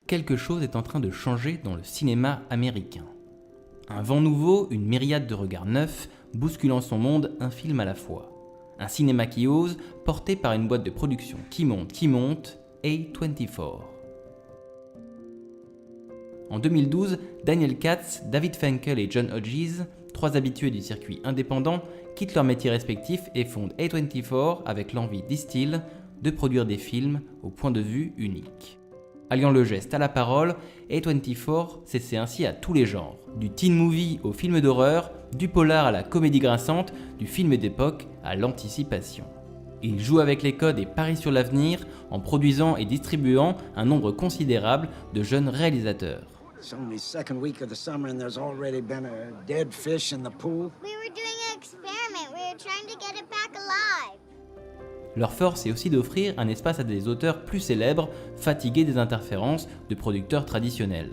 quelque chose est en train de changer dans le cinéma américain. Un vent nouveau, une myriade de regards neufs, bousculant son monde un film à la fois. Un cinéma qui ose, porté par une boîte de production qui monte, A24. En 2012, Daniel Katz, David Finkel et John Hodges, trois habitués du circuit indépendant, quittent leurs métiers respectifs et fondent A24 avec l'envie, disent-ils, de produire des films au point de vue unique. Alliant le geste à la parole, A24 s'essaie ainsi à tous les genres, du teen movie au film d'horreur, du polar à la comédie grinçante, du film d'époque à l'anticipation. Il joue avec les codes et parie sur l'avenir en produisant et distribuant un nombre considérable de jeunes réalisateurs. It's only the second week of the summer and there's already been a dead fish in the pool. We were doing an experiment. We were trying to get it back alive. Leur force est aussi d'offrir un espace à des auteurs plus célèbres, fatigués des interférences de producteurs traditionnels.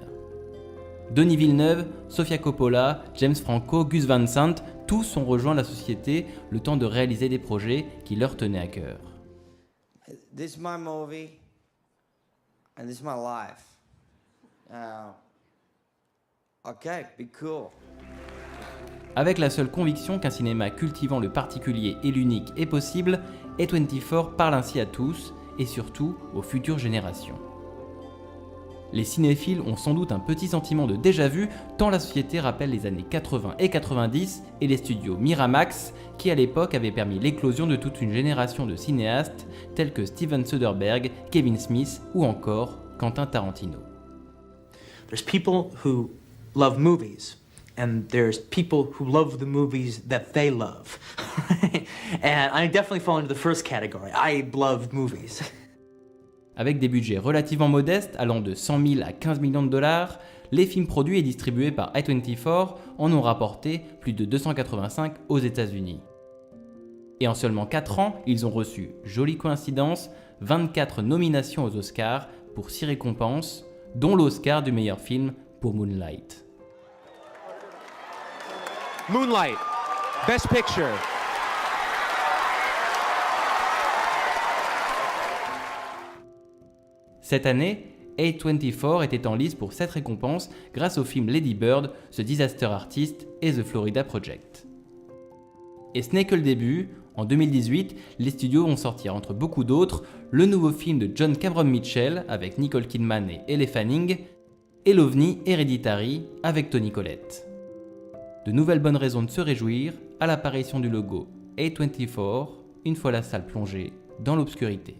Denis Villeneuve, Sofia Coppola, James Franco, Gus Van Sant, tous ont rejoint la société le temps de réaliser des projets qui leur tenaient à cœur. This is my movie, and this is my life. Okay, be cool. Avec la seule conviction qu'un cinéma cultivant le particulier et l'unique est possible, A24 parle ainsi à tous et surtout aux futures générations. Les cinéphiles ont sans doute un petit sentiment de déjà-vu tant la société rappelle les années 80 et 90 et les studios Miramax qui à l'époque avaient permis l'éclosion de toute une génération de cinéastes tels que Steven Soderbergh, Kevin Smith ou encore Quentin Tarantino. There's people who love movies, and there's people who love the movies that they love. And I definitely fall into the first category. I love movies. Avec des budgets relativement modestes, allant de 100 000 à 15 millions de dollars, les films produits et distribués par A24 en ont rapporté plus de 285 aux États-Unis. Et en seulement 4 ans, ils ont reçu, jolie coïncidence, 24 nominations aux Oscars pour 6 récompenses, dont l'Oscar du meilleur film pour Moonlight. Moonlight, Best Picture. Cette année, A24 était en lice pour 7 récompenses grâce au film Lady Bird, The Disaster Artist et The Florida Project. Et ce n'est que le début. En 2018, les studios vont sortir entre beaucoup d'autres le nouveau film de John Cameron Mitchell avec Nicole Kidman et Elle Fanning et l'OVNI Hereditary avec Toni Collette. De nouvelles bonnes raisons de se réjouir à l'apparition du logo A24 une fois la salle plongée dans l'obscurité.